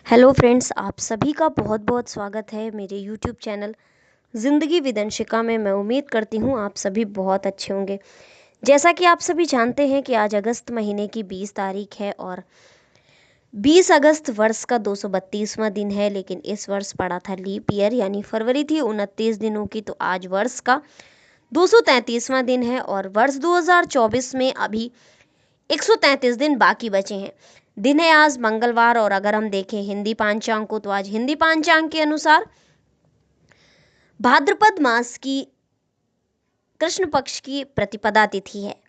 Hello friends, आप सभी का बहुत बहुत स्वागत है मेरे यूट्यूब चैनल ज़िंदगी विद अंशिका में। मैं उम्मीद करती हूँ आप सभी बहुत अच्छे होंगे। जैसा कि आप सभी जानते हैं कि आज अगस्त महीने की 20 तारीख है और 20 अगस्त वर्ष का 232वां दिन है। लेकिन इस वर्ष पड़ा था लीप ईयर, यानी फरवरी थी 29 दिनों की, तो आज वर्ष का 233वां दिन है और वर्ष 2024 में अभी 133 दिन बाकी बचे हैं। दिन है आज मंगलवार और अगर हम देखें हिंदी पांचांग को, तो आज हिंदी पांचांग के अनुसार भाद्रपद मास की कृष्ण पक्ष की प्रतिपदा तिथि है।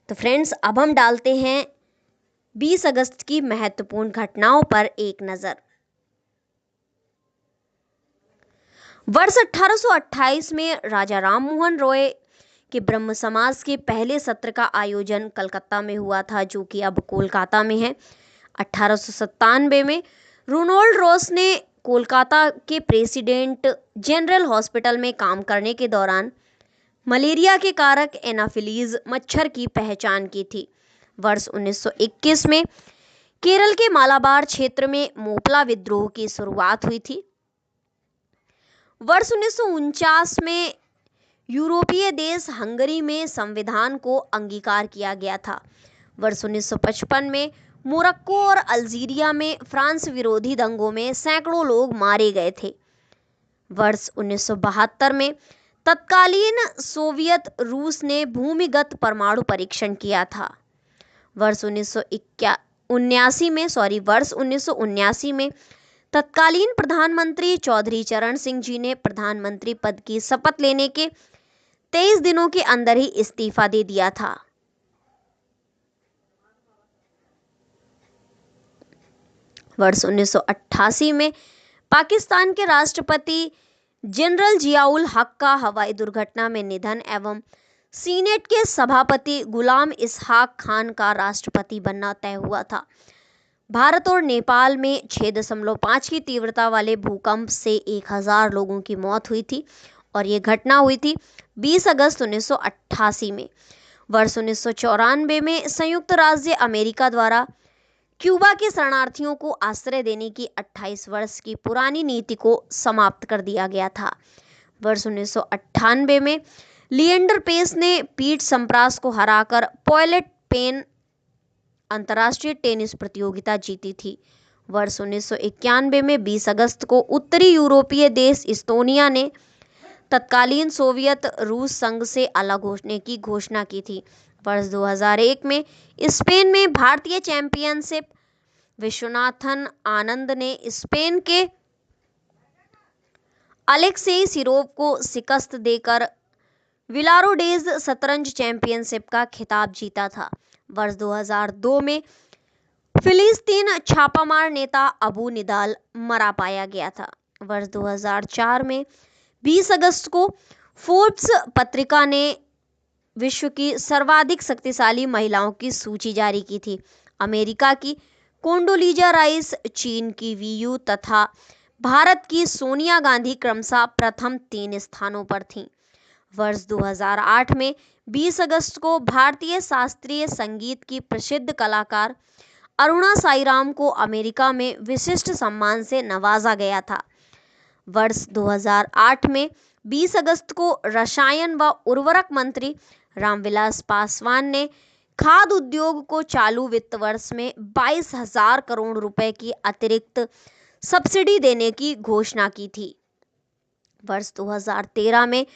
तो फ्रेंड्स, अब हम डालते हैं 20 अगस्त की महत्वपूर्ण घटनाओं पर एक नजर। वर्ष 1828 में राजा राममोहन रॉय के ब्रह्म समाज के पहले सत्र का आयोजन कलकत्ता में हुआ था, जो कि अब कोलकाता में है। 1897 में रोनाल्ड रॉस ने कोलकाता के प्रेसिडेंट जनरल हॉस्पिटल में काम करने के दौरान मलेरिया के कारक एनाफिलीज मच्छर की पहचान की थी। वर्ष 1921 में केरल के मालाबार क्षेत्र में मोपला विद्रोह की शुरुआत हुई थी। वर्ष 1949 में यूरोपीय देश हंगरी में संविधान को अंगीकार किया गया था। वर्ष 1955 में मोरक्को और अल्जीरिया में फ्रांस विरोधी दंगों में सैकड़ों लोग मारे गए थे। वर्ष 1972 में तत्कालीन सोवियत रूस ने भूमिगत परमाणु परीक्षण किया था। वर्ष 1979 में तत्कालीन प्रधानमंत्री चौधरी चरण सिंह जी ने प्रधानमंत्री पद की शपथ लेने के 23 दिनों के अंदर ही इस्तीफा दे दिया था। वर्ष 1988 में पाकिस्तान के राष्ट्रपति जनरल जियाउल हक का हवाई दुर्घटना में निधन एवं सीनेट के सभापति गुलाम इसहाक खान का राष्ट्रपति बनना तय हुआ था। भारत और नेपाल में 6.5 की तीव्रता वाले भूकंप से 1000 लोगों की मौत हुई थी और ये घटना हुई थी 20 अगस्त 1988 में। वर्ष 1994 में संयुक्त राज्य अमेरिका द्वारा क्यूबा के शरणार्थियों को आश्रय देने की 28 वर्ष की पुरानी नीति को समाप्त कर दिया गया था। वर्ष 1998 में लिएंडर पेस ने पीट सम्प्रास को हराकर पॉयलेट पेन अंतर्राष्ट्रीय टेनिस प्रतियोगिता जीती थी। वर्ष 1991 में 20 अगस्त को उत्तरी यूरोपीय देश इस्तोनिया ने तत्कालीन सोवियत रूस संघ से अलग होने की घोषणा की थी। वर्ष 2001 में स्पेन में भारतीय चैंपियनशिप विश्वनाथन आनंद ने स्पेन के अलेक्सेई सिरोव को शिकस्त देकर विलारोडेज शतरंज चैंपियनशिप का खिताब जीता था। वर्ष 2002 में फिलिस्तीन छापामार नेता अबू निदाल मरा पाया गया था। वर्ष 2004 में 20 अगस्त को फोर्ब्स पत्रिका ने विश्व की सर्वाधिक शक्तिशाली महिलाओं की सूची जारी की थी। अमेरिका की कोंडोलीजा राइस, चीन की वीयू तथा भारत की सोनिया गांधी क्रमशः प्रथम 3 स्थानों पर थीं। वर्ष 2008 में 20 अगस्त को भारतीय शास्त्रीय संगीत की प्रसिद्ध कलाकार अरुणा साईराम को अमेरिका में विशिष्ट सम्मान से नवाजा गया था। वर्ष 2008 में 20 अगस्त को रसायन व उर्वरक मंत्री रामविलास पासवान ने खाद्य उद्योग को चालू वित्त वर्ष में 22,000 करोड़ रुपए की अतिरिक्त सब्सिडी देने की घोषणा की थी। वर्ष 2013 में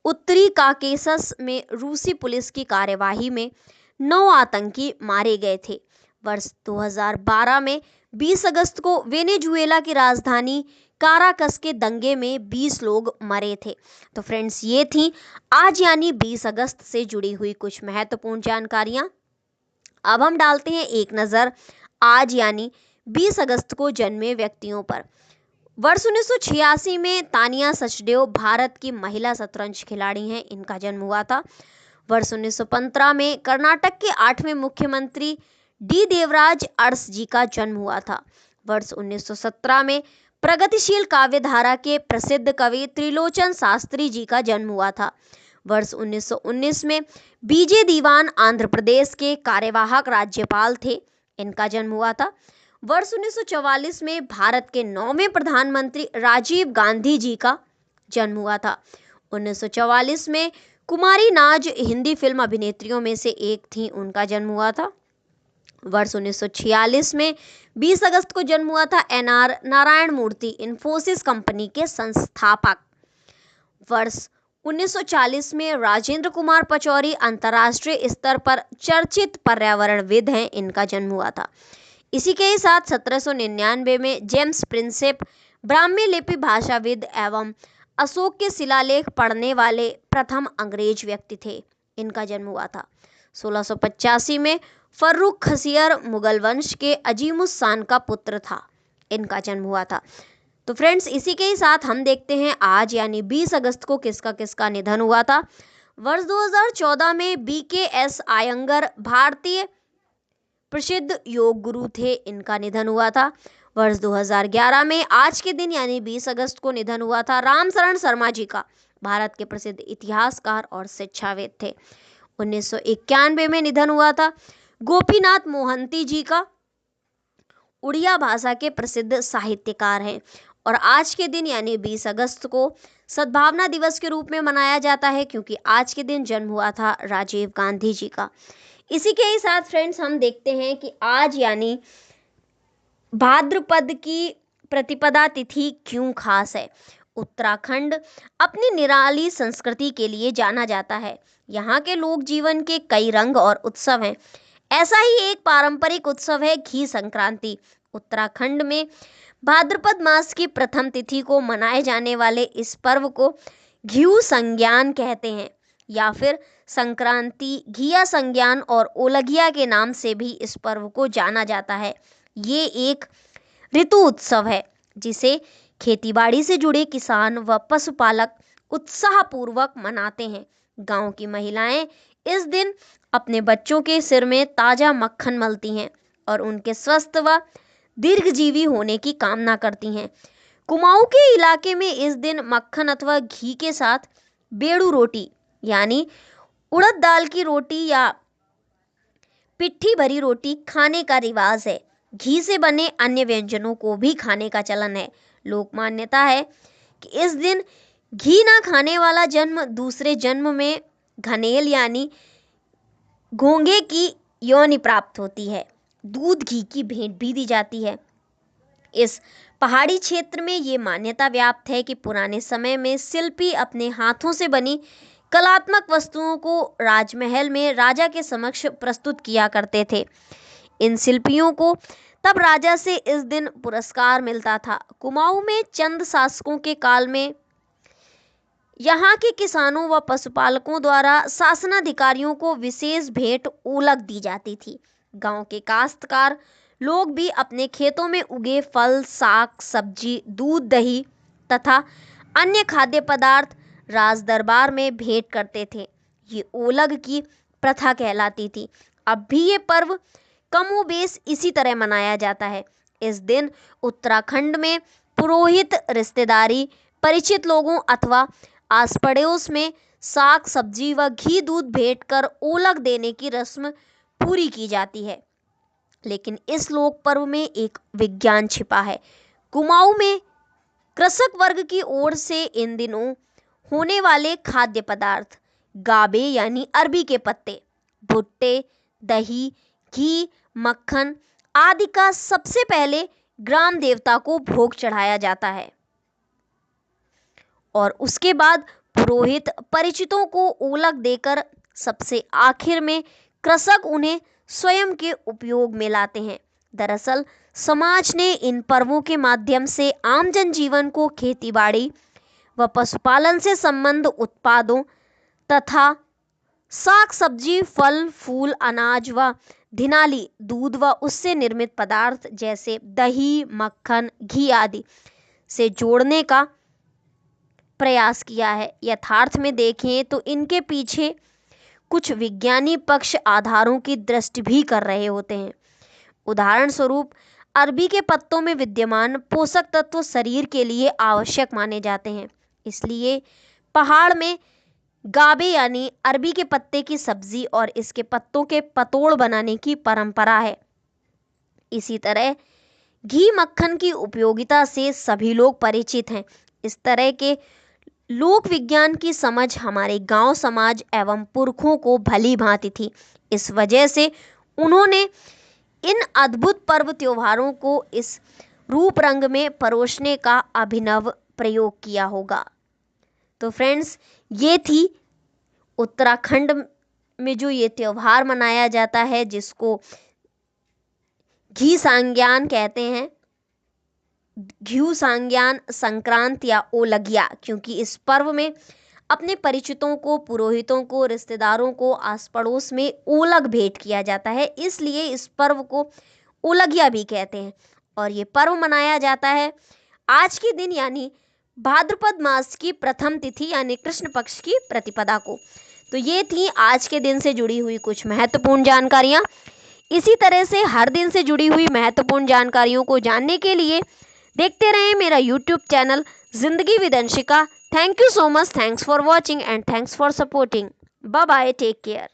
उत्तरी काकेशस में रूसी पुलिस की कार्यवाही में 9 आतंकी मारे गए थे। वर्ष 2012 में 20 अगस्त को वेनेजुएला की राजधानी काराकस के दंगे में 20 लोग मरे थे। तो फ्रेंड्स, ये थी आज यानी 20 अगस्त से जुड़ी हुई कुछ महत्वपूर्ण जानकारियां। अब हम डालते हैं एक नज़र आज यानी 20 अगस्त को जन्मे व्यक्तियों पर। वर्ष 1986 में तानिया सचदेव भारत की महिला शतरंज खिलाड़ी हैं, इनका जन्म हुआ था। वर्ष 1915 में कर्नाटक के 8वें मुख्यमंत्री डी देवराज अड़स जी का जन्म हुआ था। वर्ष 1917 में प्रगतिशील काव्य धारा के प्रसिद्ध कवि त्रिलोचन शास्त्री जी का जन्म हुआ था। वर्ष 1919 में बीजे दीवान आंध्र प्रदेश के कार्यवाहक राज्यपाल थे, इनका जन्म हुआ था। वर्ष 1944 में भारत के 9वें प्रधानमंत्री राजीव गांधी जी का जन्म हुआ था। 1944 में कुमारी नाज हिंदी फिल्म अभिनेत्रियों में से एक थी, उनका जन्म हुआ था। वर्ष 1946 में 20 अगस्त को जन्म हुआ था एनआर नारायण मूर्ति, इन्फोसिस कंपनी के संस्थापक। वर्ष 1940 में राजेंद्र कुमार पचौरी अंतर्राष्ट्रीय स्तर पर चर्चित पर्यावरणविद हैं, इनका जन्म हुआ था। इसी के साथ 1799 में जेम्स प्रिंसेप ब्राह्मी लिपि भाषाविद एवं अशोक के शिलालेख पढ़ने वाले प्रथम अंग्रेज व्यक्ति थे, इनका जन्म हुआ था। 1685 में फर्रुख खसियर मुगल वंश के अजीमुस शान का पुत्र था, इनका जन्म हुआ था। तो फ्रेंड्स, इसी के ही साथ हम देखते हैं आज यानी 20 अगस्त को किसका किसका निधन हुआ था। वर्ष 2014 में BKS आयंगर भारतीय प्रसिद्ध योग गुरु थे, इनका निधन हुआ था। वर्ष 2011 में आज के दिन यानी 20 अगस्त को निधन हुआ था रामशरण शर्मा जी का, भारत के प्रसिद्ध इतिहासकार और शिक्षाविद थे। 1991 में निधन हुआ था गोपीनाथ मोहंती जी का, उड़िया भाषा के प्रसिद्ध साहित्यकार हैं। और आज के दिन यानी 20 अगस्त को सद्भावना दिवस के रूप में मनाया जाता है, क्योंकि आज के दिन जन्म हुआ था राजीव गांधी जी का। इसी के ही साथ फ्रेंड्स हम देखते हैं कि आज यानी भाद्रपद की प्रतिपदा तिथि क्यों खास है। उत्तराखंड अपनी निराली संस्कृति के लिए जाना जाता है। यहाँ के लोक जीवन के कई रंग और उत्सव हैं। ऐसा ही एक पारंपरिक उत्सव है घी संक्रांति। उत्तराखंड में भाद्रपद मास की प्रथम तिथि को मनाए जाने वाले इस पर्व को घियु संज्ञान कहते हैं, या फिर संक्रांति, घिया संज्ञान और ओलघिया के नाम से भी इस पर्व को जाना जाता है। ये एक ऋतु उत्सव है जिसे खेतीबाड़ी से जुड़े किसान व पशुपालक उत्साहपूर्वक मनाते हैं। गांव की महिलाएं इस दिन अपने बच्चों के सिर में ताजा मक्खन मलती हैं और उनके स्वस्थ व दीर्घजीवी होने की कामना करती हैं। कुमाऊं के इलाके में इस दिन मक्खन अथवा घी के साथ बेड़ू रोटी यानी उड़द दाल की रोटी या पिट्ठी भरी रोटी खाने का रिवाज है। घी से बने अन्य व्यंजनों को भी खाने का चलन है। लोक मान्यता है कि इस दिन घी ना खाने वाला जन्म दूसरे जन्म में घनेल यानी घोंघे की योनि प्राप्त होती है। दूध घी की भेंट भी दी जाती है। इस पहाड़ी क्षेत्र में ये मान्यता व्याप्त है कि पुराने समय में शिल्पी अपने हाथों से बनी कलात्मक वस्तुओं को राजमहल में राजा के समक्ष प्रस्तुत किया करते थे। इन शिल्पियों को तब राजा से इस दिन पुरस्कार मिलता था। कुमाऊं में चंद शासकों के काल में यहाँ के किसानों व पशुपालकों द्वारा शासनाधिकारियों को विशेष भेंट ओलग दी जाती थी। गांव के काश्तकार लोग भी अपने खेतों में उगे फल, साग, सब्जी, दूध, दही तथा अन्य खाद्य पदार्थ राज दरबार में भेंट करते थे। ये ओलग की प्रथा कहलाती थी। अब भी ये पर्व कमोबेश इसी तरह मनाया जाता है। इस दिन उत्तराखंड में पुरोहित रिश्तेदारी, परिचित लोगों अथवा आस पड़ोस में साग, सब्जी व घी दूध भेंट कर ओलग देने की रस्म पूरी की जाती है। लेकिन इस लोक पर्व में एक विज्ञान छिपा है। कुमाऊं में कृषक वर्ग की ओर से इन दिनों होने वाले खाद्य पदार्थ गाबे यानी अरबी के पत्ते, भुट्टे, दही, घी, मक्खन आदि का सबसे पहले ग्राम देवता को भोग चढ़ाया जाता है और उसके बाद पुरोहित परिचितों को ओलग देकर सबसे आखिर में कृषक उन्हें स्वयं के उपयोग में लाते हैं। दरअसल समाज ने इन पर्वों के माध्यम से आम जनजीवन को खेतीबाड़ी व पशुपालन से संबंध उत्पादों तथा साग, सब्जी, फल, फूल, अनाज व धिनाली, दूध व उससे निर्मित पदार्थ जैसे दही, मक्खन, घी आदि से जोड़ने का प्रयास किया है। यथार्थ में देखें तो इनके पीछे कुछ विज्ञानी पक्ष आधारों की दृष्टि भी कर रहे होते हैं। उदाहरण स्वरूप अरबी के पत्तों में विद्यमान पोषक तत्व शरीर के लिए आवश्यक माने जाते हैं। इसलिए पहाड़ में गाबे यानी अरबी के पत्ते की सब्जी और इसके पत्तों के पतोड़ बनाने की परंपरा है। इसी तरह घी मक्खन की उपयोगिता से सभी लोग परिचित हैं। इस तरह के लोक विज्ञान की समझ हमारे गांव समाज एवं पुरखों को भली भांति थी। इस वजह से उन्होंने इन अद्भुत पर्व त्योहारों को इस रूप रंग में परोसने का अभिनव प्रयोग किया होगा। तो फ्रेंड्स, ये थी उत्तराखंड में जो ये त्योहार मनाया जाता है, जिसको घी सांग्यान कहते हैं, घी सांग्यान संक्रांत या ओलगिया, क्योंकि इस पर्व में अपने परिचितों को, पुरोहितों को, रिश्तेदारों को आस पड़ोस में ओलग भेंट किया जाता है, इसलिए इस पर्व को ओलगिया भी कहते हैं। और ये पर्व मनाया जाता है आज के दिन, यानी भाद्रपद मास की प्रथम तिथि यानी कृष्ण पक्ष की प्रतिपदा को। तो ये थी आज के दिन से जुड़ी हुई कुछ महत्वपूर्ण जानकारियाँ। इसी तरह से हर दिन से जुड़ी हुई महत्वपूर्ण जानकारियों को जानने के लिए देखते रहें मेरा YouTube channel Zindagi with Anshika. Thank you so much, thanks for watching and thanks for supporting. Bye bye, take care.